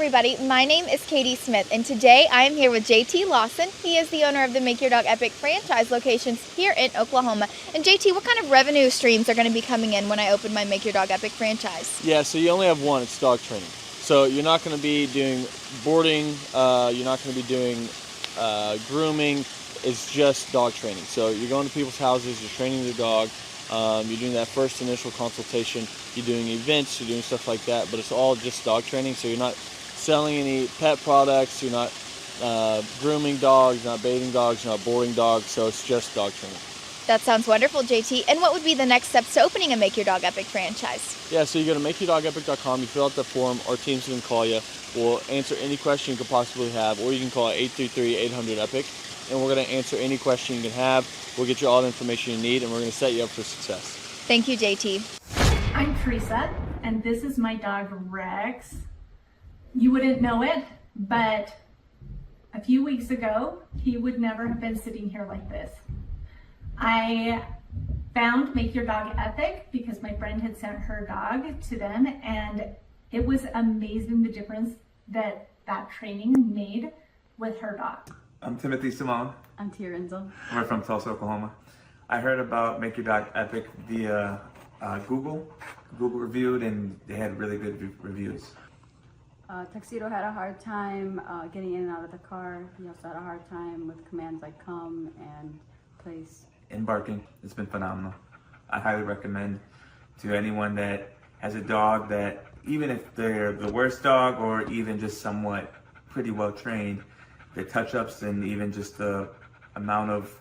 everybody, my name is Katie Smith, and today I am here with JT Lawson. He is the owner of the Make Your Dog Epic franchise locations here in Oklahoma. And JT, what kind of revenue streams are going to be coming in when I open my Make Your Dog Epic franchise? Yeah, so you only have one, it's dog training. So you're not going to be doing boarding, you're not going to be doing grooming, it's just dog training. So you're going to people's houses, you're training their dog, you're doing that first initial consultation, you're doing events, you're doing stuff like that, but it's all just dog training. So you're not selling any pet products, you're not grooming dogs, you're not baiting dogs, you're not boarding dogs, so it's just dog training. That sounds wonderful, JT. And what would be the next steps to opening a Make Your Dog Epic franchise? Yeah, so you go to makeyourdogepic.com, you fill out the form, our team's going to call you. We'll answer any question you could possibly have, or you can call 833-800-EPIC, and we're going to answer any question you can have. We'll get you all the information you need, and we're going to set you up for success. Thank you, JT. I'm Teresa, and this is my dog Rex. You wouldn't know it, but a few weeks ago, he would never have been sitting here like this. I found Make Your Dog Epic because my friend had sent her dog to them, and it was amazing the difference that training made with her dog. I'm Timothy Simone. I'm Tia Renzel. We're from Tulsa, Oklahoma. I heard about Make Your Dog Epic via Google. Google reviewed, and they had really good reviews. Tuxedo had a hard time getting in and out of the car. He also had a hard time with commands like come and place. And barking. It's been phenomenal. I highly recommend to anyone that has a dog that, even if they're the worst dog or even just somewhat pretty well trained, the touch-ups and even just the amount of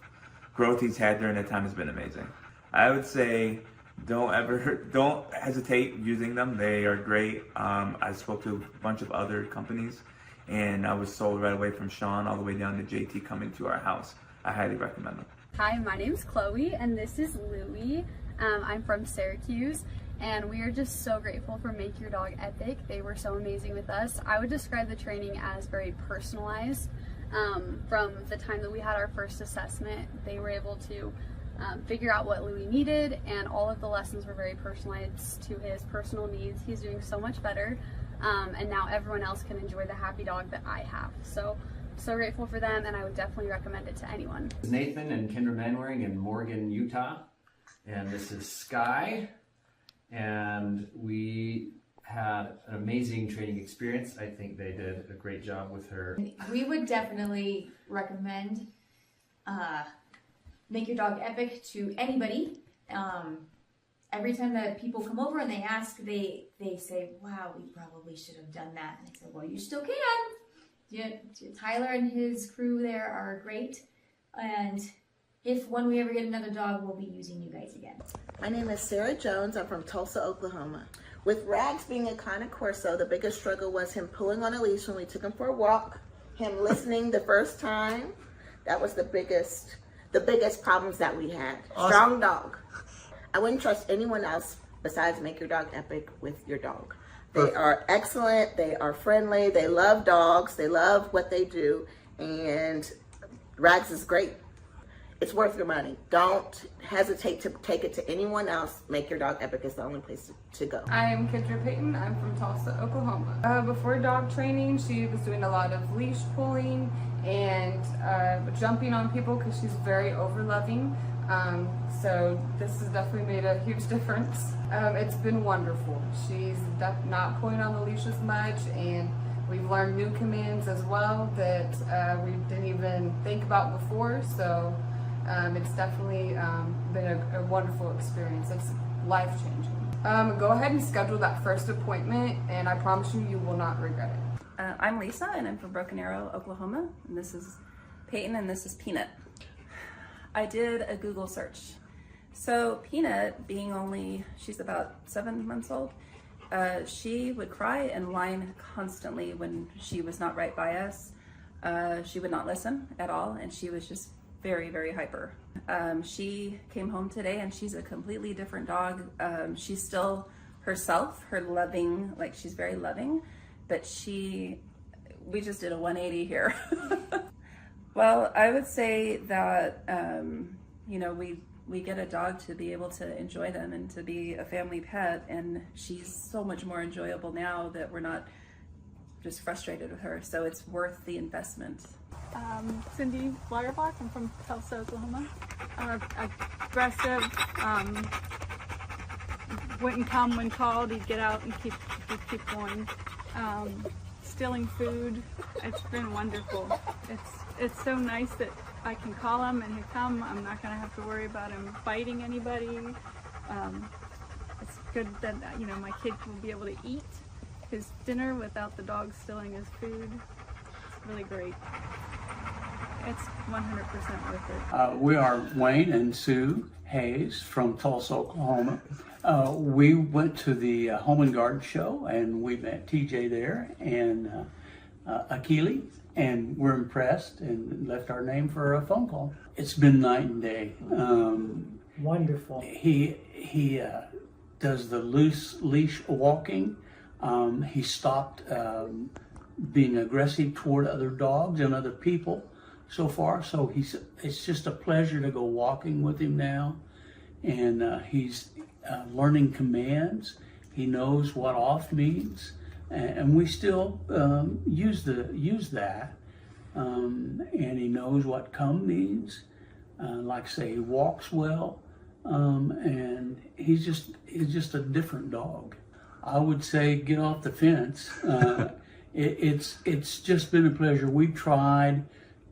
growth he's had during that time has been amazing. I would say don't hesitate using them. They are great. I spoke to a bunch of other companies, and I was sold right away from Sean all the way down to JT coming to our house. I highly recommend them. Hi, my name's Chloe, and this is Louie. I'm from Syracuse, and we are just so grateful for Make Your Dog Epic. They were so amazing with us. I would describe the training as very personalized. From the time that we had our first assessment, they were able to figure out what Louie needed, and all of the lessons were very personalized to his personal needs. He's doing so much better, and now everyone else can enjoy the happy dog that I have. So grateful for them, and I would definitely recommend it to anyone. This is Nathan and Kendra Manwaring in Morgan, Utah, and this is Sky, and we had an amazing training experience. I think they did a great job with her. We would definitely recommend Make Your Dog Epic to anybody. Every time that people come over and they ask, they say, wow, we probably should have done that. And I said, well, you still can. Yeah, Tyler and his crew there are great, and when we ever get another dog, we'll be using you guys again. My name is Sarah Jones. I'm from Tulsa, Oklahoma. With Rags being a Cane Corso, the biggest struggle was him pulling on a leash when we took him for a walk, him listening the first time. That was the biggest problems that we had. Awesome. Strong dog. I wouldn't trust anyone else besides Make Your Dog Epic with your dog. They are excellent, they are friendly, they love dogs, they love what they do, and Rags is great. It's worth your money. Don't hesitate to take it to anyone else. Make Your Dog Epic is the only place to go. I am Kendra Payton. I'm from Tulsa, Oklahoma. Before dog training, she was doing a lot of leash pulling and jumping on people because she's very over-loving. So this has definitely made a huge difference. It's been wonderful. She's not pulling on the leash as much, and we've learned new commands as well that we didn't even think about before. So it's definitely been a wonderful experience. It's life-changing. Go ahead and schedule that first appointment, and I promise you, you will not regret it. I'm Lisa, and I'm from Broken Arrow, Oklahoma. And this is Peyton, and this is Peanut. I did a Google search. So Peanut, she's about 7 months old, she would cry and whine constantly when she was not right by us. She would not listen at all, and she was just very, very hyper. She came home today, and she's a completely different dog. She's still herself, she's very loving, but we just did a 180 here. Well, I would say that, we get a dog to be able to enjoy them and to be a family pet, and she's so much more enjoyable now that we're not just frustrated with her. So it's worth the investment. Cindy Waterbach. I'm from Tulsa, Oklahoma. Aggressive. Wouldn't come when called. He'd get out and keep going. Stealing food. It's been wonderful. It's so nice that I can call him and he'll come. I'm not going to have to worry about him biting anybody. It's good that my kid will be able to eat his dinner without the dog stealing his food. It's really great. It's 100% worth it. We are Wayne and Sue Hayes from Tulsa, Oklahoma. We went to the Home and Garden show and we met TJ there and Akili, and we're impressed and left our name for a phone call. It's been night and day. Wonderful. He does the loose leash walking. He stopped being aggressive toward other dogs and other people so far. So it's just a pleasure to go walking with him now. And he's learning commands. He knows what off means. And we still use that. And he knows what come means. Like I say, he walks well. And he's just a different dog. I would say get off the fence. It's just been a pleasure. We've tried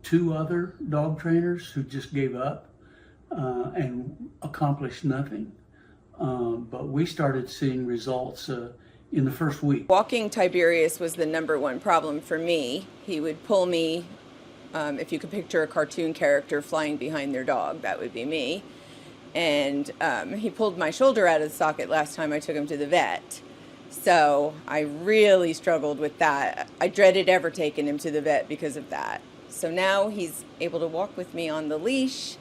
2 other dog trainers who just gave up and accomplished nothing. But we started seeing results in the first week. Walking Tiberius was the #1 problem for me. He would pull me, if you could picture a cartoon character flying behind their dog, that would be me. And he pulled my shoulder out of the socket last time I took him to the vet. So I really struggled with that. I dreaded ever taking him to the vet because of that. So now he's able to walk with me on the leash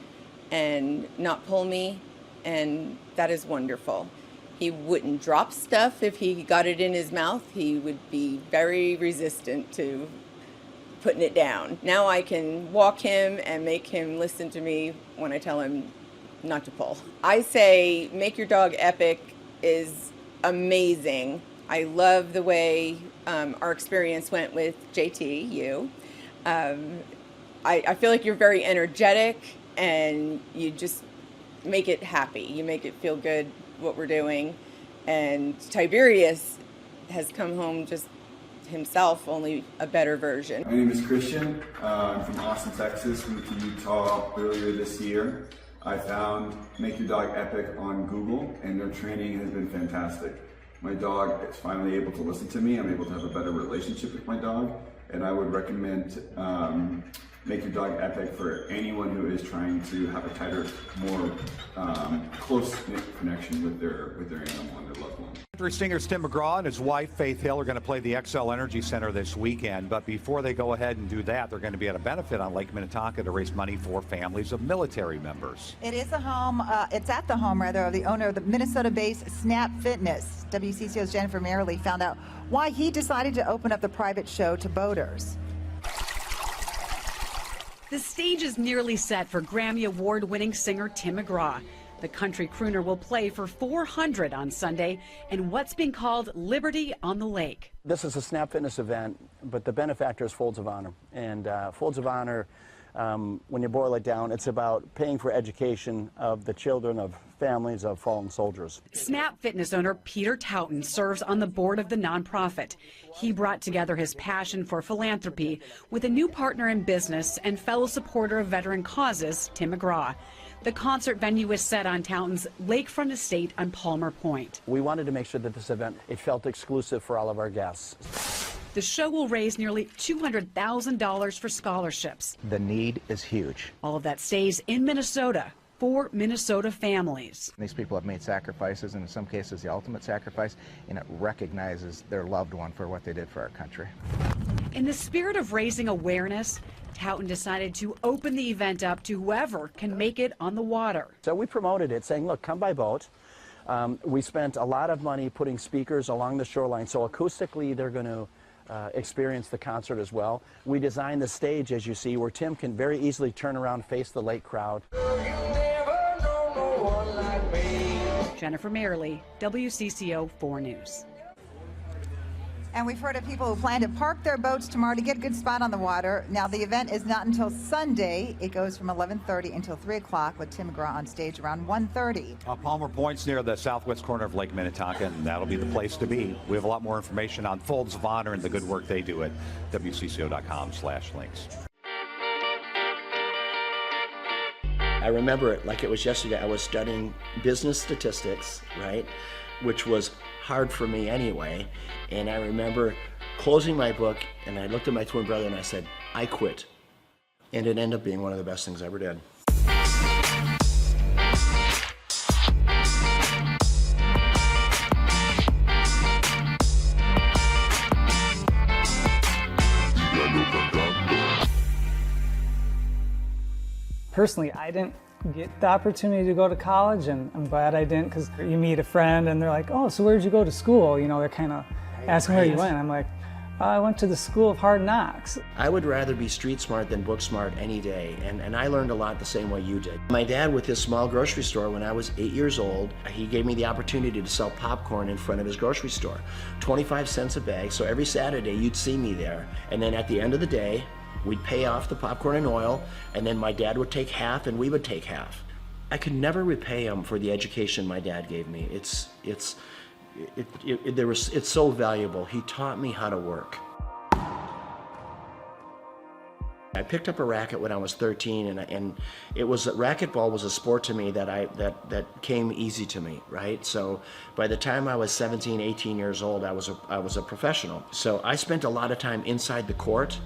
and not pull me, and that is wonderful. He wouldn't drop stuff if he got it in his mouth. He would be very resistant to putting it down. Now I can walk him and make him listen to me when I tell him not to pull. I say Make Your Dog Epic is amazing. I love the way our experience went with JT, you. I feel like you're very energetic and you just make it happy. You make it feel good what we're doing. And Tiberius has come home just himself, only a better version. My name is Christian. I'm from Austin, Texas. Moved to Utah earlier this year. I found Make Your Dog Epic on Google, and their training has been fantastic. My dog is finally able to listen to me. I'm able to have a better relationship with my dog, and I would recommend Make Your Dog Epic for anyone who is trying to have a tighter, more close-knit connection with their animal and their loved one. Country singers Tim McGraw and his wife Faith Hill are going to play the XL Energy Center this weekend, but before they go ahead and do that, they're going to be at a benefit on Lake Minnetonka to raise money for families of military members. It is a home, it's at the home rather of the owner of the Minnesota-based Snap Fitness. WCCO's Jennifer Merrily found out why he decided to open up the private show to boaters. The stage is nearly set for Grammy Award-winning singer Tim McGraw. The country crooner will play for 400 on Sunday in what's being called Liberty on the Lake. This is a Snap Fitness event, but the benefactor is Folds of Honor. And Folds of Honor, when you boil it down, it's about paying for education of the children of families of fallen soldiers. Snap Fitness owner Peter Towton serves on the board of the nonprofit. He brought together his passion for philanthropy with a new partner in business and fellow supporter of veteran causes, Tim McGraw. The concert venue is set on Towton's lakefront estate on Palmer Point. We wanted to make sure that this event, it felt exclusive for all of our guests. The show will raise nearly $200,000 for scholarships. The need is huge. All of that stays in Minnesota for Minnesota families. These people have made sacrifices, and in some cases the ultimate sacrifice, and it recognizes their loved one for what they did for our country. In the spirit of raising awareness, Towton decided to open the event up to whoever can make it on the water. So we promoted it, saying, look, come by boat. We spent a lot of money putting speakers along the shoreline, so acoustically they're going to experience the concert as well. We designed the stage, as you see, where Tim can very easily turn around, face the lake crowd. Jennifer Merrily, WCCO 4 News. And we've heard of people who plan to park their boats tomorrow to get a good spot on the water. Now, the event is not until Sunday. It goes from 11:30 until 3 o'clock with Tim McGraw on stage around 1:30. Palmer Point's near the southwest corner of Lake Minnetonka, and that'll be the place to be. We have a lot more information on Folds of Honor and the good work they do at WCCO.com/links. I remember it like it was yesterday. I was studying business statistics, right, which was hard for me anyway. And I remember closing my book, and I looked at my twin brother and I said, I quit. And it ended up being one of the best things I ever did. Personally, I didn't get the opportunity to go to college, and I'm glad I didn't, because you meet a friend and they're like, oh, so where'd you go to school? You know, they're kind of asking where you went. I'm like, I went to the School of Hard Knocks. I would rather be street smart than book smart any day, and I learned a lot the same way you did. My dad, with his small grocery store, when I was 8 years old, he gave me the opportunity to sell popcorn in front of his grocery store. 25 cents a bag, so every Saturday you'd see me there, and then at the end of the day, we'd pay off the popcorn and oil, and then my dad would take half and we would take half. I could never repay him for the education my dad gave me. It's so valuable. He taught me how to work. I picked up a racket when I was 13, and it was racquetball was a sport to me that came easy to me, right? So by the time I was 17, 18 years old, I was a professional. So I spent a lot of time inside the court.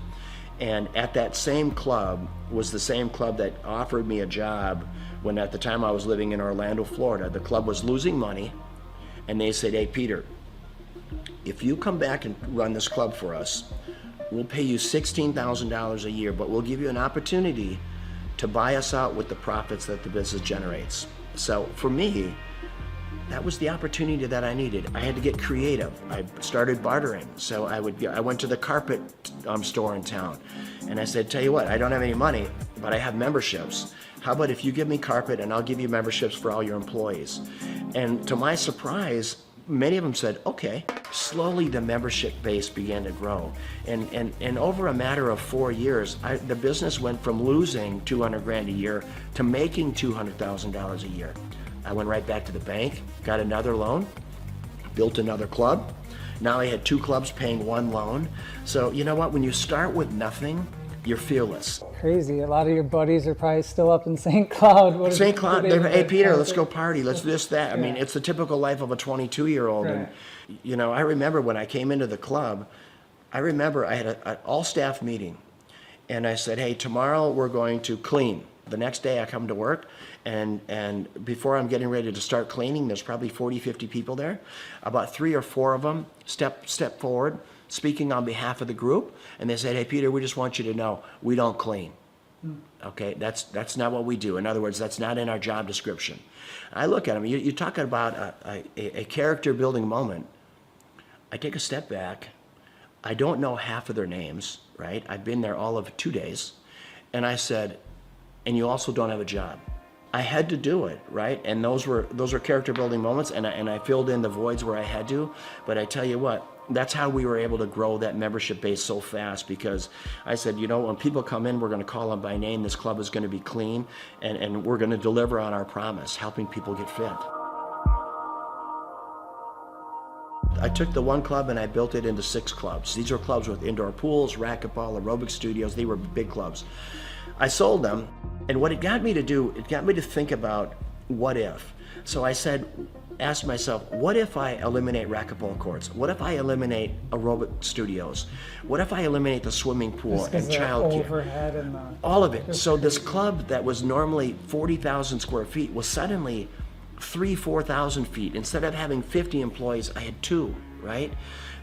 And at that same club was the same club that offered me a job when at the time I was living in Orlando, Florida. The club was losing money, and they said, hey, Peter, if you come back and run this club for us, we'll pay you $16,000 a year, but we'll give you an opportunity to buy us out with the profits that the business generates. So for me, that was the opportunity that I needed. I had to get creative. I started bartering. So I went to the carpet store in town, and I said, tell you what, I don't have any money, but I have memberships. How about if you give me carpet and I'll give you memberships for all your employees? And to my surprise, many of them said, okay. Slowly the membership base began to grow. And over a matter of 4 years, the business went from losing $200 grand a year to making $200,000 a year. I went right back to the bank, got another loan, built another club. Now I had 2 clubs paying 1 loan. So you know what, when you start with nothing, you're fearless. Crazy, a lot of your buddies are probably still up in St. Cloud. St. Cloud, hey Peter, let's go party, let's do this, that. I mean, it's the typical life of a 22-year-old. Right. And you know, I remember when I came into the club, I had an all-staff meeting. And I said, hey, tomorrow we're going to clean. The next day I come to work, and before I'm getting ready to start cleaning, there's probably 40, 50 people there. About 3 or 4 of them step forward, speaking on behalf of the group, and they said, hey, Peter, we just want you to know, we don't clean. Okay, that's not what we do. In other words, that's not in our job description. I look at them, you're talking about a character building moment. I take a step back. I don't know half of their names, right? I've been there all of 2 days. And I said, and you also don't have a job. I had to do it, right? And those were character building moments, and I filled in the voids where I had to. But I tell you what, that's how we were able to grow that membership base so fast, because I said, you know, when people come in, we're going to call them by name. This club is going to be clean, and we're going to deliver on our promise, helping people get fit. I took the 1 club and I built it into 6 clubs. These are clubs with indoor pools, racquetball, aerobic studios. They were big clubs. I sold them, and what it got me to do, it got me to think about what if. So I asked myself, what if I eliminate racquetball courts? What if I eliminate aerobic studios? What if I eliminate the swimming pool and childcare? All of it. So this club that was normally 40,000 square feet was suddenly 4,000 feet. Instead of having 50 employees, I had 2, right?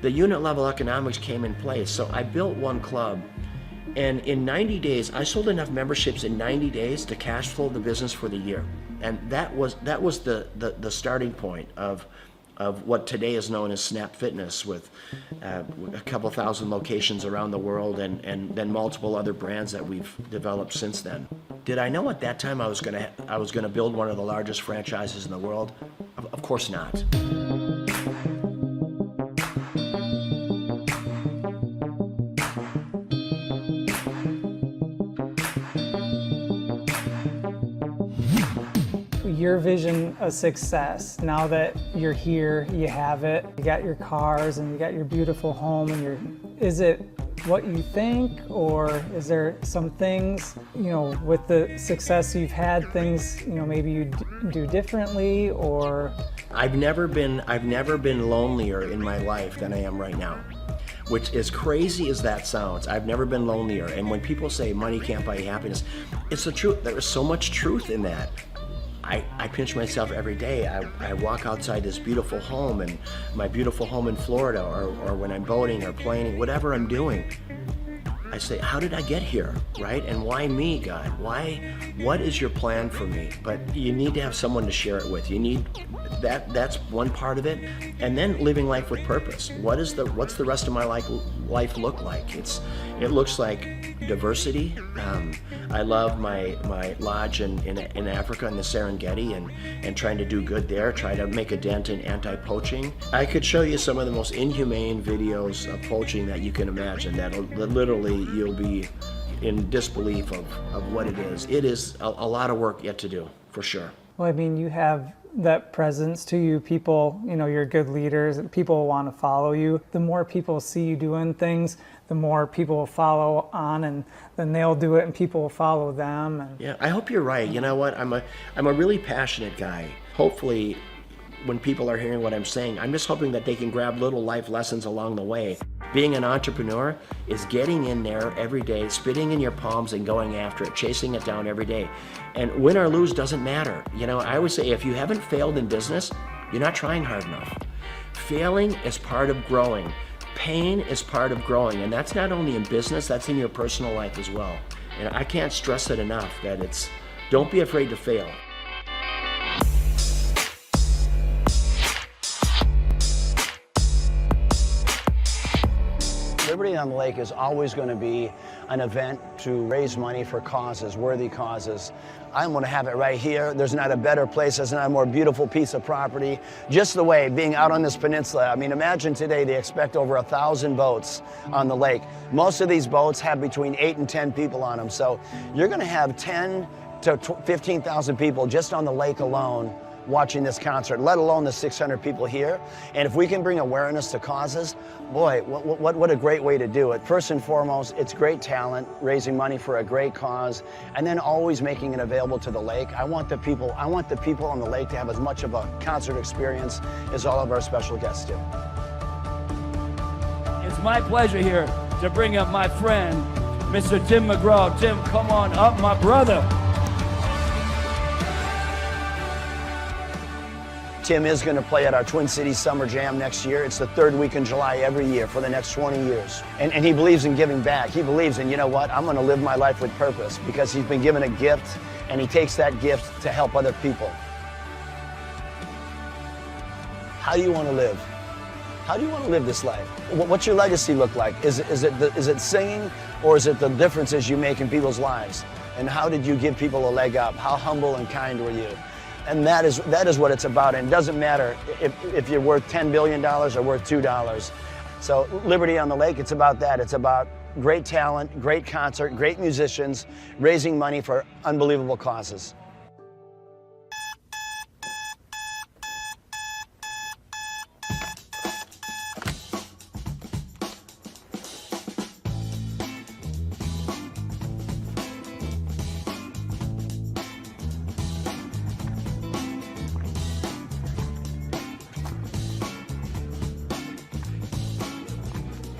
The unit level economics came in place. So I built 1 club. And in 90 days, I sold enough memberships in 90 days to cash flow the business for the year. And that was the starting point of what today is known as Snap Fitness, with a couple thousand locations around the world, and then multiple other brands that we've developed since then. Did I know at that time I was gonna build one of the largest franchises in the world? Of course not. your vision of success, now that you're here, you have it, you got your cars and you got your beautiful home, and is it what you think, or is there some things, you know, with the success you've had, things, you know, maybe you do differently, or? I've never been lonelier in my life than I am right now. Which, as crazy as that sounds, I've never been lonelier. And when people say money can't buy happiness, it's the truth. There is so much truth in that. I pinch myself every day. I walk outside this beautiful home, and my beautiful home in Florida, or when I'm boating or planing, whatever I'm doing, I say, how did I get here, right? And why me, God? What is your plan for me? But you need to have someone to share it with. You need that's one part of it. And then living life with purpose. What's the rest of my life look like? It looks like diversity. I love my lodge in Africa, in the Serengeti, and trying to do good there, try to make a dent in anti-poaching. I could show you some of the most inhumane videos of poaching that you can imagine, that literally you'll be in disbelief of what it is. It is a lot of work yet to do, for sure. Well, I mean, you have that presence to you. People, you know, you're good leaders, and people want to follow you. The more people see you doing things, the more people will follow on, and then they'll do it and people will follow them. And yeah, I hope you're right. You know what? I'm a really passionate guy. Hopefully, when people are hearing what I'm saying, I'm just hoping that they can grab little life lessons along the way. Being an entrepreneur is getting in there every day, spitting in your palms and going after it, chasing it down every day. And win or lose doesn't matter. You know, I always say, if you haven't failed in business, you're not trying hard enough. Failing is part of growing. Pain is part of growing, and that's not only in business, that's in your personal life as well. And I can't stress it enough that don't be afraid to fail. Liberty on the Lake is always going to be an event to raise money for causes, worthy causes. I'm going to have it right here. There's not a better place, there's not a more beautiful piece of property. Just the way, being out on this peninsula, I mean, imagine today they expect over 1,000 boats on the lake. Most of these boats have between 8 and 10 people on them, so you're going to have 10 to 15,000 people just on the lake alone watching this concert, let alone the 600 people here. And if we can bring awareness to causes, boy, what a great way to do it. First and foremost, it's great talent, raising money for a great cause, and then always making it available to the lake. I want the people on the lake to have as much of a concert experience as all of our special guests do. It's my pleasure here to bring up my friend, Mr. Tim McGraw. Tim, come on up, my brother. Tim is going to play at our Twin Cities Summer Jam next year. It's the third week in July every year for the next 20 years. And he believes in giving back. He believes in, you know what, I'm going to live my life with purpose, because he's been given a gift, and he takes that gift to help other people. How do you want to live? How do you want to live this life? What's your legacy look like? Is it singing, or is it the differences you make in people's lives? And how did you give people a leg up? How humble and kind were you? And that is what it's about. And it doesn't matter if you're worth $10 billion or worth $2. So Liberty on the Lake, it's about that. It's about great talent, great concert, great musicians, raising money for unbelievable causes.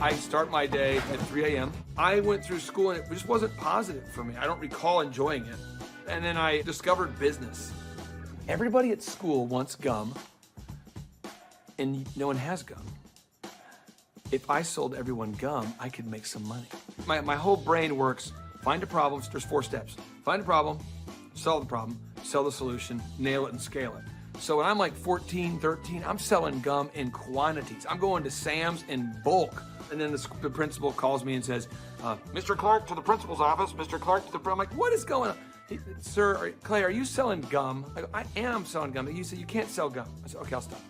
I start my day at 3 a.m. I went through school and it just wasn't positive for me. I don't recall enjoying it. And then I discovered business. Everybody at school wants gum, and no one has gum. If I sold everyone gum, I could make some money. My whole brain works, find a problem, there's 4 steps. Find a problem, solve the problem, sell the solution, nail it and scale it. So when I'm like 14, 13, I'm selling gum in quantities. I'm going to Sam's in bulk. And then the principal calls me and says, Mr. Clark to the principal's office, Mr. Clark to the, I'm like, what is going on? Sir, Clay, are you selling gum? I go, I am selling gum. He said, you can't sell gum. I said, okay, I'll stop.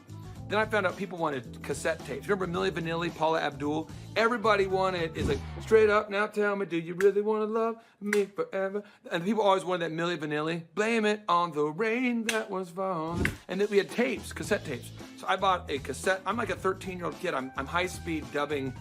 Then I found out people wanted cassette tapes. Remember Milli Vanilli, Paula Abdul? Everybody wanted, it's like, straight up, now tell me, do you really want to love me forever? And people always wanted that Milli Vanilli. Blame it on the rain that was falling. And then we had tapes, cassette tapes. So I bought a cassette. I'm like a 13-year-old kid. I'm high-speed dubbing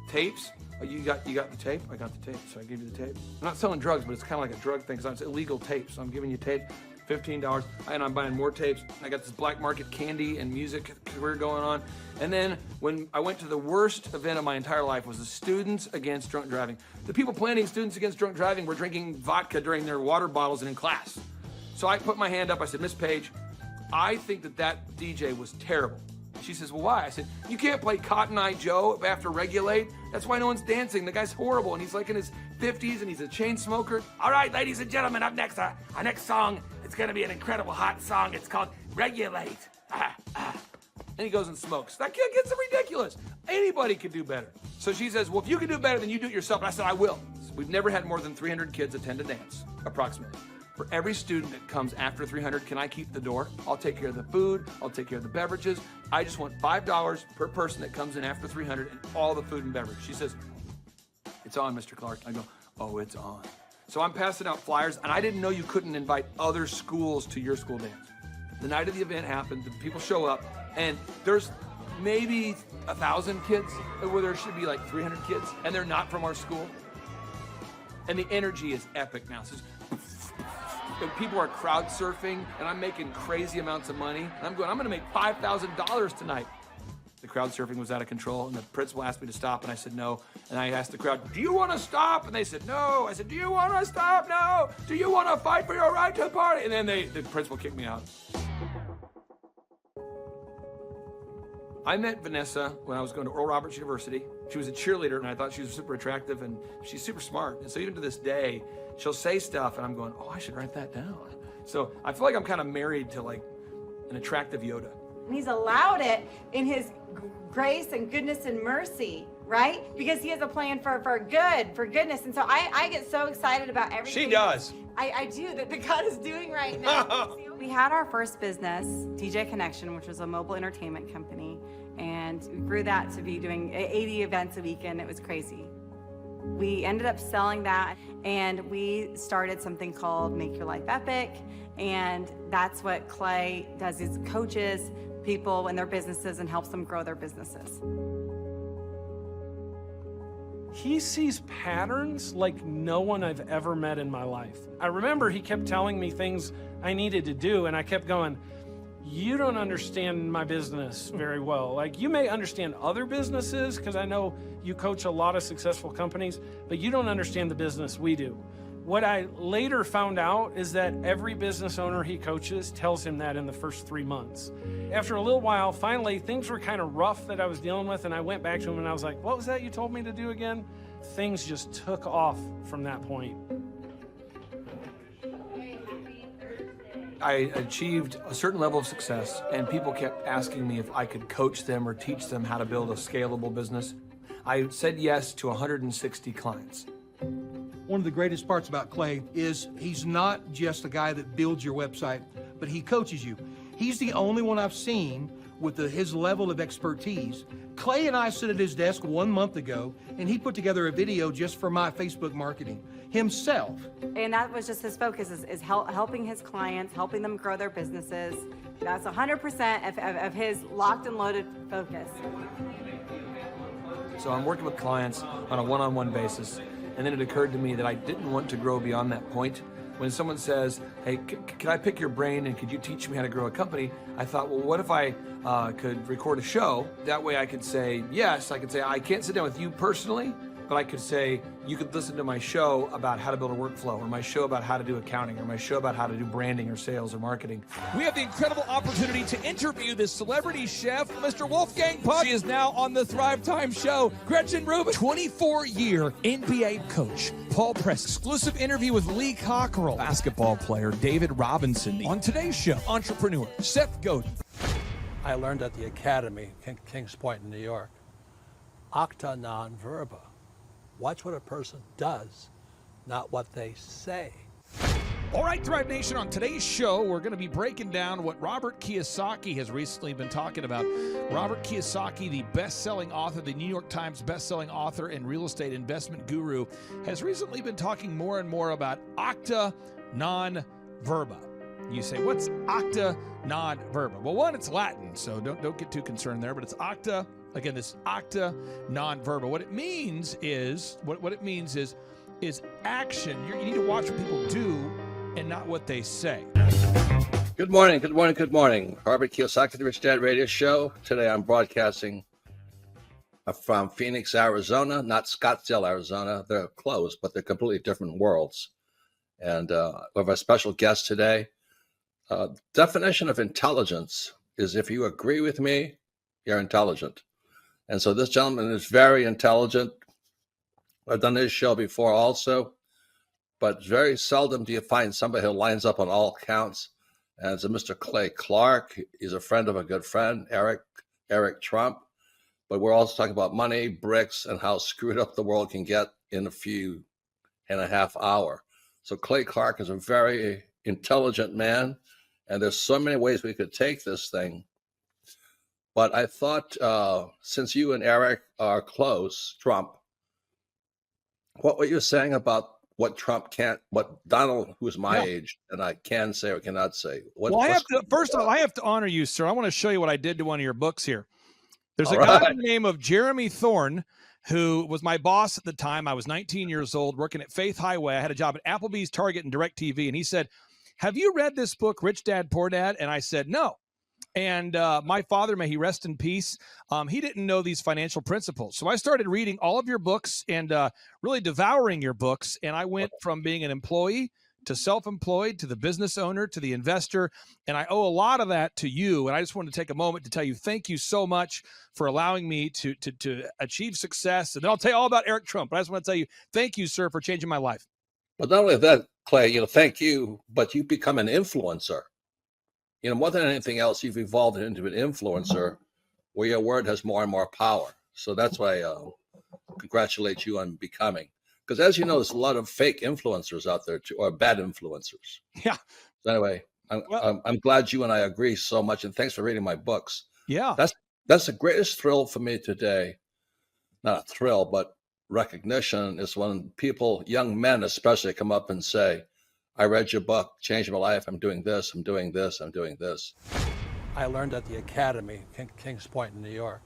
tapes. Oh, you got the tape? I got the tape, so I gave you the tape. I'm not selling drugs, but it's kind of like a drug thing, because it's illegal tape. So I'm giving you tape, $15, and I'm buying more tapes. I got this black market candy and music career going on. And then when I went to the worst event of my entire life was the Students Against Drunk Driving. The people planning Students Against Drunk Driving were drinking vodka during their water bottles and in class. So I put my hand up, I said, Miss Page, I think that DJ was terrible. She says, well, why? I said, you can't play Cotton Eye Joe after Regulate. That's why no one's dancing. The guy's horrible, and he's like in his 50s, and he's a chain smoker. All right, ladies and gentlemen, up next, our next song, it's gonna be an incredible hot song. It's called Regulate. And he goes and smokes. That kid gets ridiculous. Anybody could do better. So she says, well, if you can do better, then you do it yourself. And I said, I will. We've never had more than 300 kids attend a dance, approximately. For every student that comes after 300, can I keep the door? I'll take care of the food, I'll take care of the beverages. I just want $5 per person that comes in after 300 and all the food and beverage. She says, it's on, Mr. Clark. I go, oh, it's on. So I'm passing out flyers, and I didn't know you couldn't invite other schools to your school dance. The night of the event happened, the people show up, and there's maybe 1,000 kids, where there should be like 300 kids, and they're not from our school. And the energy is epic now. So and people are crowd surfing, and I'm making crazy amounts of money. And I'm going, I'm gonna make $5,000 tonight. The crowd surfing was out of control, and the principal asked me to stop, and I said no. And I asked the crowd, do you wanna stop? And they said no. I said, do you wanna stop? No. Do you wanna fight for your right to party? And then the principal kicked me out. I met Vanessa when I was going to Oral Roberts University. She was a cheerleader, and I thought she was super attractive, and she's super smart. And so even to this day, she'll say stuff, and I'm going, oh, I should write that down. So I feel like I'm kind of married to like an attractive Yoda. And he's allowed it in his grace and goodness and mercy, right? Because he has a plan for goodness. And so I get so excited about everything. She does. I do, that God is doing right now. We had our first business, DJ Connection, which was a mobile entertainment company. And we grew that to be doing 80 events a weekend. It was crazy. We ended up selling that, and we started something called Make Your Life Epic. And that's what Clay does, is coaches people in their businesses and helps them grow their businesses. He sees patterns like no one I've ever met in my life. I remember he kept telling me things I needed to do, and I kept going, you don't understand my business very well. Like, you may understand other businesses, because I know you coach a lot of successful companies, but you don't understand the business we do. What I later found out is that every business owner he coaches tells him that in the first 3 months. After a little while, finally, things were kind of rough that I was dealing with, and I went back to him and I was like, what was that you told me to do again? Things just took off from that point. I achieved a certain level of success, and people kept asking me if I could coach them or teach them how to build a scalable business. I said yes to 160 clients. One of the greatest parts about Clay is he's not just a guy that builds your website, but he coaches you. He's the only one I've seen with his level of expertise. Clay and I stood at his desk 1 month ago, and he put together a video just for my Facebook marketing himself. And that was just his focus, is helping his clients, helping them grow their businesses. That's 100% of his locked and loaded focus. So I'm working with clients on a one-on-one basis, and then it occurred to me that I didn't want to grow beyond that point. When someone says, hey, can I pick your brain and could you teach me how to grow a company? I thought, well, what if I could record a show? That way I could say, yes, I could say, I can't sit down with you personally, but I could say, you could listen to my show about how to build a workflow, or my show about how to do accounting, or my show about how to do branding or sales or marketing. We have the incredible opportunity to interview this celebrity chef, Mr. Wolfgang Puck. She is now on the Thrive Time show. Gretchen Rubin, 24-year NBA coach. Paul Press, exclusive interview with Lee Cockrell. Basketball player David Robinson. On today's show, entrepreneur Seth Godin. I learned at the Academy, Kings Point in New York, acta non verba. Watch what a person does, not what they say. All right, Thrive Nation, on today's show, we're going to be breaking down what Robert Kiyosaki has recently been talking about. Robert Kiyosaki, the best-selling author, the New York Times best-selling author and real estate investment guru, has recently been talking more and more about acta non verba. You say, what's acta non verba? Well, one, it's Latin, so don't get too concerned there, but it's acta, again, this acta non verba. What it means is, what it means is action. You need to watch what people do and not what they say. Good morning, good morning, good morning. Robert Kiyosaki, the Rich Dad Radio Show. Today I'm broadcasting from Phoenix, Arizona, not Scottsdale, Arizona. They're close, but they're completely different worlds. And we have a special guest today. Definition of intelligence is if you agree with me, you're intelligent. And so this gentleman is very intelligent. I've done his show before also. But very seldom do you find somebody who lines up on all counts. And it's a Mr. Clay Clark. He's a friend of a good friend, Eric Trump. But we're also talking about money, bricks, and how screwed up the world can get in a few and a half hour. So Clay Clark is a very intelligent man. And there's so many ways we could take this thing. But I thought, since you and Eric are close, Trump, what were you saying about what Trump can't, what Donald, who's my age, and I can say or cannot say? Well, first of all, I have to honor you, sir. I want to show you what I did to one of your books here. There's a guy by the name of Jeremy Thorne, who was my boss at the time. I was 19 years old, working at Faith Highway. I had a job at Applebee's, Target, and DirecTV. And he said, have you read this book, Rich Dad, Poor Dad? And I said, no. And my father, may he rest in peace, he didn't know these financial principles. So I started reading all of your books and really devouring your books. And I went from being an employee to self-employed to the business owner to the investor. And I owe a lot of that to you. And I just wanted to take a moment to tell you thank you so much for allowing me to achieve success. And then I'll tell you all about Eric Trump. But I just want to tell you thank you, sir, for changing my life. But not only that, Clay, thank you, but you become an influencer. More than anything else, you've evolved into an influencer where your word has more and more power. So that's why I congratulate you on becoming. Because as you know, there's a lot of fake influencers out there, too, or bad influencers. Yeah. So anyway, I'm glad you and I agree so much. And thanks for reading my books. Yeah. That's the greatest thrill for me today. Not a thrill, but recognition is when people, young men especially, come up and say, I read your book, changed my life. I'm doing this, I'm doing this, I'm doing this. I learned at the Academy, Kings Point in New York,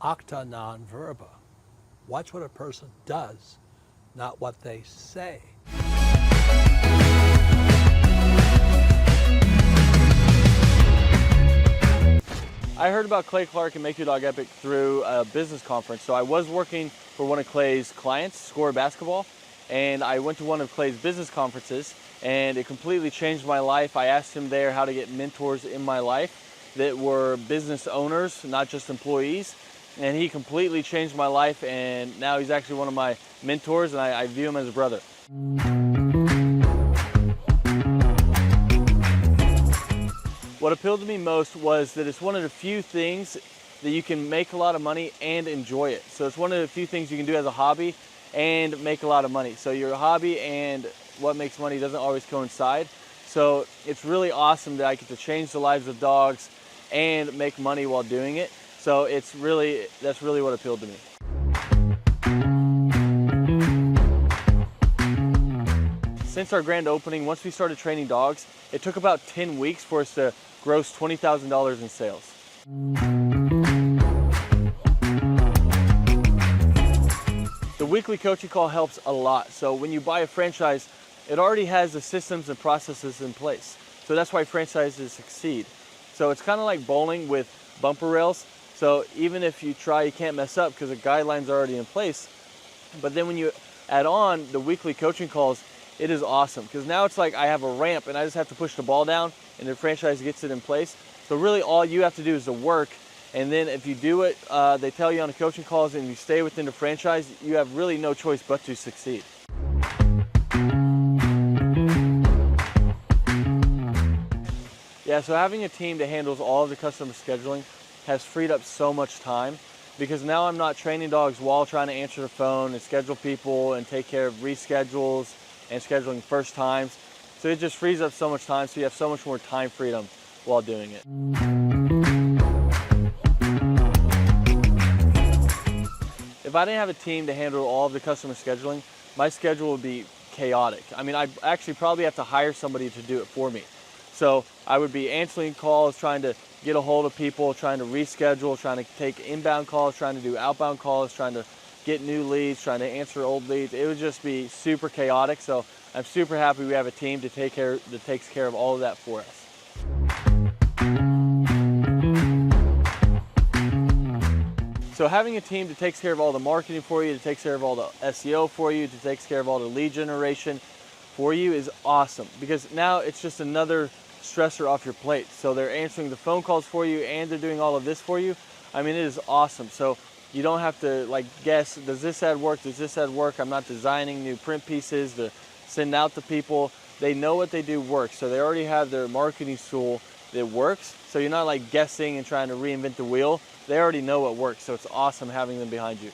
acta non verba. Watch what a person does, not what they say. I heard about Clay Clark and Make Your Dog Epic through a business conference. So I was working for one of Clay's clients, Score Basketball, and I went to one of Clay's business conferences, and it completely changed my life. I asked him there how to get mentors in my life that were business owners, not just employees, and he completely changed my life, and now he's actually one of my mentors, and I view him as a brother. What appealed to me most was that it's one of the few things that you can make a lot of money and enjoy it. So it's one of the few things you can do as a hobby and make a lot of money. So your hobby and what makes money doesn't always coincide. So it's really awesome that I get to change the lives of dogs and make money while doing it. So that's really what appealed to me. Since our grand opening, once we started training dogs, it took about 10 weeks for us to gross $20,000 in sales. The weekly coaching call helps a lot. So when you buy a franchise, it already has the systems and processes in place. So that's why franchises succeed. So it's kind of like bowling with bumper rails. So even if you try, you can't mess up because the guidelines are already in place. But then when you add on the weekly coaching calls, it is awesome because now it's like I have a ramp and I just have to push the ball down and the franchise gets it in place. So really all you have to do is the work. And then if you do it, they tell you on the coaching calls and you stay within the franchise, you have really no choice but to succeed. Yeah, so having a team that handles all of the customer scheduling has freed up so much time because now I'm not training dogs while trying to answer the phone and schedule people and take care of reschedules and scheduling first times. So it just frees up so much time, so you have so much more time freedom while doing it. If I didn't have a team to handle all of the customer scheduling, my schedule would be chaotic. I mean, I'd actually probably have to hire somebody to do it for me. So I would be answering calls, trying to get a hold of people, trying to reschedule, trying to take inbound calls, trying to do outbound calls, trying to get new leads, trying to answer old leads. It would just be super chaotic. So I'm super happy we have a team that takes care of all of that for us. So having a team that takes care of all the marketing for you, that takes care of all the SEO for you, that takes care of all the lead generation for you is awesome, because now it's just another stressor off your plate. So they're answering the phone calls for you and they're doing all of this for you. I mean, it is awesome. So you don't have to like guess, does this ad work? Does this ad work? I'm not designing new print pieces to send out to people. They know what they do works. So they already have their marketing tool that works. So you're not like guessing and trying to reinvent the wheel. They already know what works. So it's awesome having them behind you.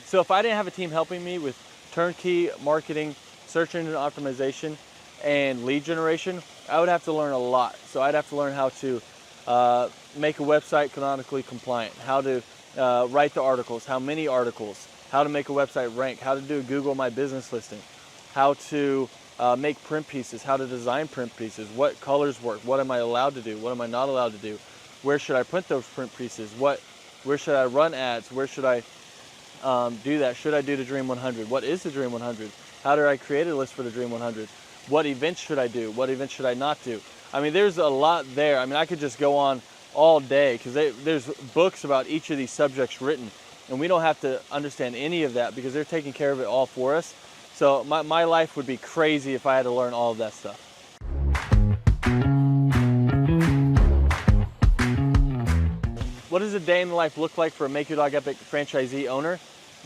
So if I didn't have a team helping me with turnkey marketing, search engine optimization, and lead generation, I would have to learn a lot. So I'd have to learn how to make a website canonically compliant, how to write the articles, how many articles, how to make a website rank, how to do a Google My Business listing, how to make print pieces, how to design print pieces, what colors work, what am I allowed to do, what am I not allowed to do, where should I print those print pieces, where should I run ads, where should I do that, should I do the Dream 100, what is the Dream 100, how do I create a list for the Dream 100, what events should I do, what events should I not do. I mean, there's a lot there. I mean, I could just go on all day because there's books about each of these subjects written, and we don't have to understand any of that because they're taking care of it all for us. So my life would be crazy if I had to learn all of that stuff. What does a day in the life look like for a Make Your Dog Epic franchisee owner?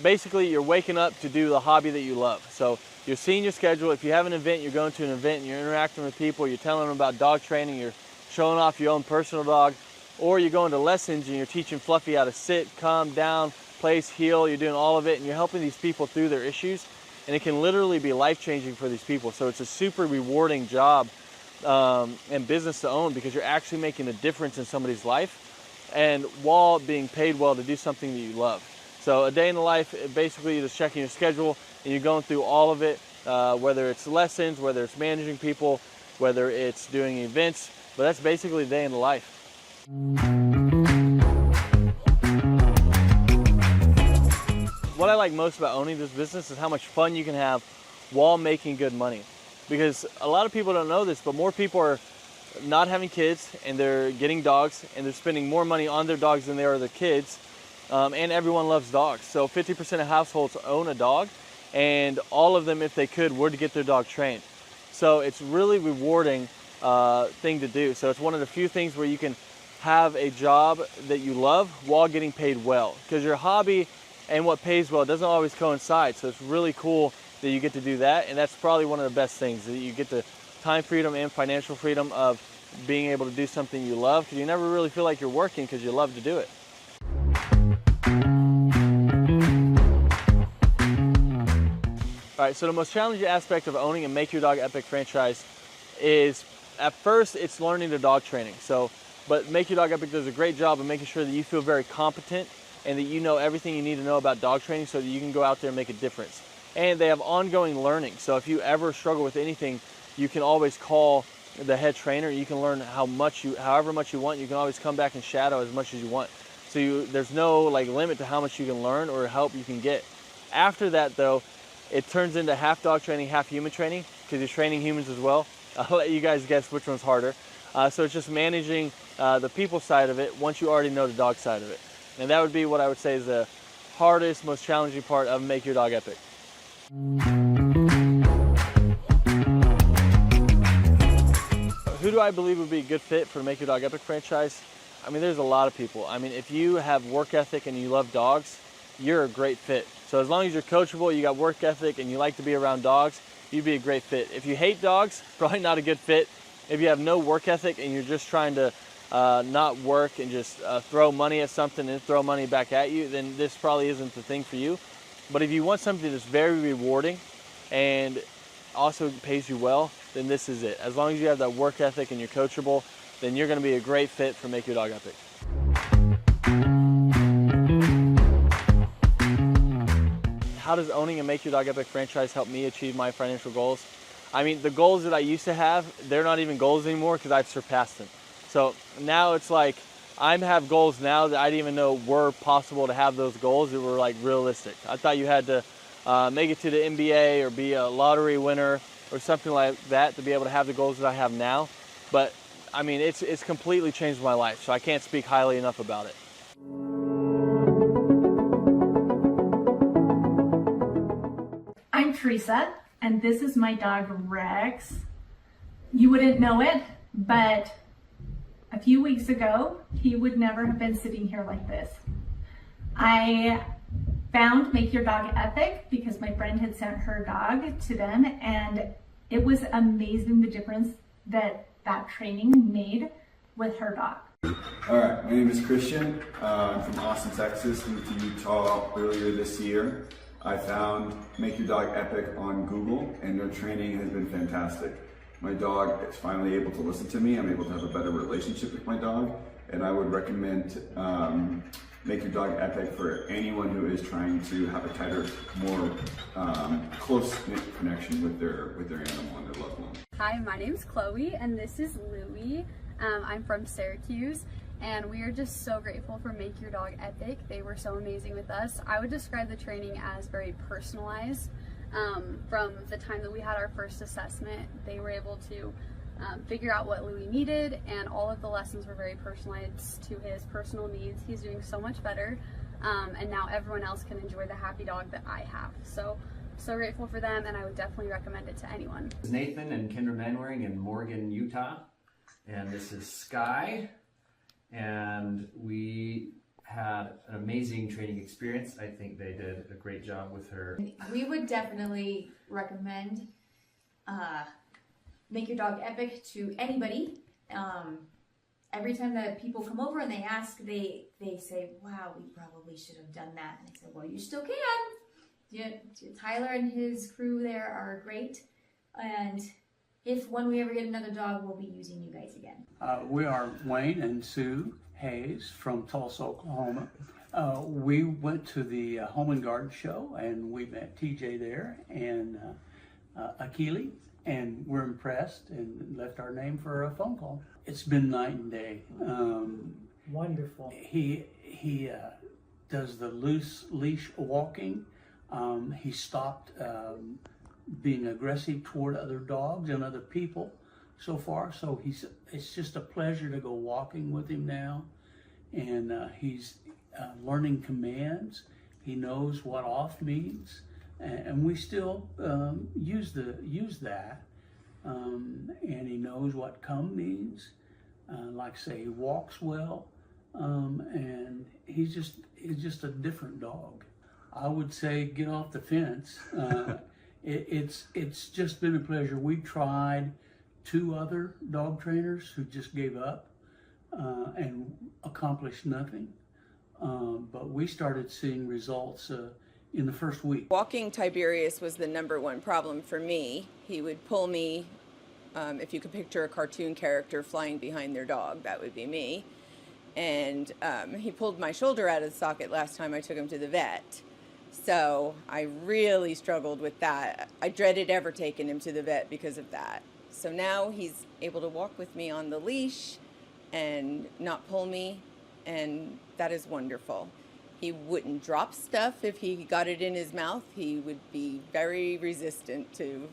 Basically, you're waking up to do the hobby that you love. So you're seeing your schedule. If you have an event, you're going to an event and you're interacting with people, you're telling them about dog training, you're showing off your own personal dog, or you're going to lessons and you're teaching Fluffy how to sit, calm down, place, heel, you're doing all of it and you're helping these people through their issues. And it can literally be life-changing for these people. So it's a super rewarding job and business to own because you're actually making a difference in somebody's life and while being paid well to do something that you love. So a day in the life, basically you're just checking your schedule and you're going through all of it, whether it's lessons, whether it's managing people, whether it's doing events, but that's basically a day in the life. What I like most about owning this business is how much fun you can have while making good money. Because a lot of people don't know this, but more people are not having kids and they're getting dogs and they're spending more money on their dogs than they are their kids. And everyone loves dogs. So 50% of households own a dog, and all of them, if they could, would get their dog trained. So it's really rewarding thing to do. So it's one of the few things where you can have a job that you love while getting paid well. Because your hobby and what pays well doesn't always coincide. So it's really cool that you get to do that. And that's probably one of the best things, that you get the time freedom and financial freedom of being able to do something you love, because you never really feel like you're working because you love to do it. All right, so the most challenging aspect of owning a Make Your Dog Epic franchise is, at first, it's learning the dog training. But Make Your Dog Epic does a great job of making sure that you feel very competent and that you know everything you need to know about dog training so that you can go out there and make a difference. And they have ongoing learning. So if you ever struggle with anything, you can always call the head trainer. You can learn however much you want. You can always come back and shadow as much as you want. So there's no limit to how much you can learn or help you can get. After that, though, it turns into half dog training, half human training, because you're training humans as well. I'll let you guys guess which one's harder. So it's just managing the people side of it once you already know the dog side of it. And that would be what I would say is the hardest, most challenging part of Make Your Dog Epic. Who do I believe would be a good fit for the Make Your Dog Epic franchise? I mean, there's a lot of people. I mean, if you have work ethic and you love dogs, you're a great fit. So as long as you're coachable, you got work ethic, and you like to be around dogs, you'd be a great fit. If you hate dogs, probably not a good fit. If you have no work ethic and you're just trying to not work and just throw money at something and throw money back at you, then this probably isn't the thing for you. But if you want something that's very rewarding and also pays you well, then this is it. As long as you have that work ethic and you're coachable, then you're going to be a great fit for Make Your Dog Epic. How does owning a Make Your Dog Epic franchise help me achieve my financial goals? I mean, the goals that I used to have, they're not even goals anymore because I've surpassed them. So now it's like I have goals now that I didn't even know were possible to have those goals that were like realistic. I thought you had to make it to the NBA or be a lottery winner or something like that to be able to have the goals that I have now. But I mean, it's completely changed my life, so I can't speak highly enough about it. I'm Teresa, and this is my dog Rex. You wouldn't know it, but a few weeks ago, he would never have been sitting here like this. I found Make Your Dog Epic because my friend had sent her dog to them, and it was amazing the difference that training made with her dog. All right, my name is Christian. I'm from Austin, Texas. Moved to Utah earlier this year. I found Make Your Dog Epic on Google, and their training has been fantastic. My dog is finally able to listen to me. I'm able to have a better relationship with my dog, and I would recommend Make Your Dog Epic for anyone who is trying to have a tighter, more close-knit connection with their animal and their loved one. Hi, my name's Chloe, and this is Louie. I'm from Syracuse, and we are just so grateful for Make Your Dog Epic. They were so amazing with us. I would describe the training as very personalized. From the time that we had our first assessment, they were able to figure out what Louie needed, and all of the lessons were very personalized to his personal needs. He's doing so much better, and now everyone else can enjoy the happy dog that I have. So grateful for them, and I would definitely recommend it to anyone. This is Nathan and Kendra Manwaring in Morgan, Utah, and this is Sky, and we had an amazing training experience. I think they did a great job with her. We would definitely recommend Make Your Dog Epic to anybody. Every time that people come over and they ask, they say, wow, we probably should have done that. And I said, well, you still can. Tyler and his crew there are great. And when we ever get another dog, we'll be using you guys again. We are Wayne and Sue Hayes from Tulsa, Oklahoma. We went to the Home and Garden show, and we met TJ there and Akili, and we're impressed and left our name for a phone call. It's been night and day. Wonderful. He does the loose leash walking. He stopped being aggressive toward other dogs and other people so far. So it's just a pleasure to go walking with him now. And he's learning commands. He knows what off means. And we still use that. And he knows what come means. Like say, he walks well. And he's just a different dog. I would say get off the fence. It's just been a pleasure. We tried 2 other dog trainers who just gave up and accomplished nothing. But we started seeing results in the first week. Walking Tiberius was the #1 problem for me. He would pull me, if you could picture a cartoon character flying behind their dog, that would be me. And he pulled my shoulder out of the socket last time I took him to the vet. So I really struggled with that. I dreaded ever taking him to the vet because of that. So now he's able to walk with me on the leash and not pull me, and that is wonderful. He wouldn't drop stuff if he got it in his mouth. He would be very resistant to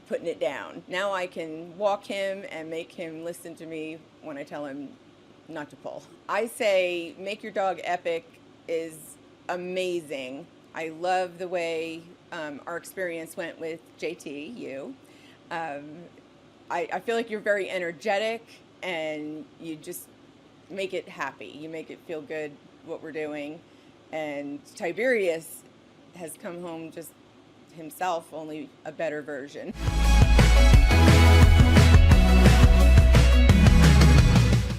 putting it down. Now I can walk him and make him listen to me when I tell him not to pull. I say Make Your Dog Epic is amazing. I love the way our experience went with JT, you. I feel like you're very energetic, and you just make it happy. You make it feel good what we're doing. And Tiberius has come home just himself, only a better version.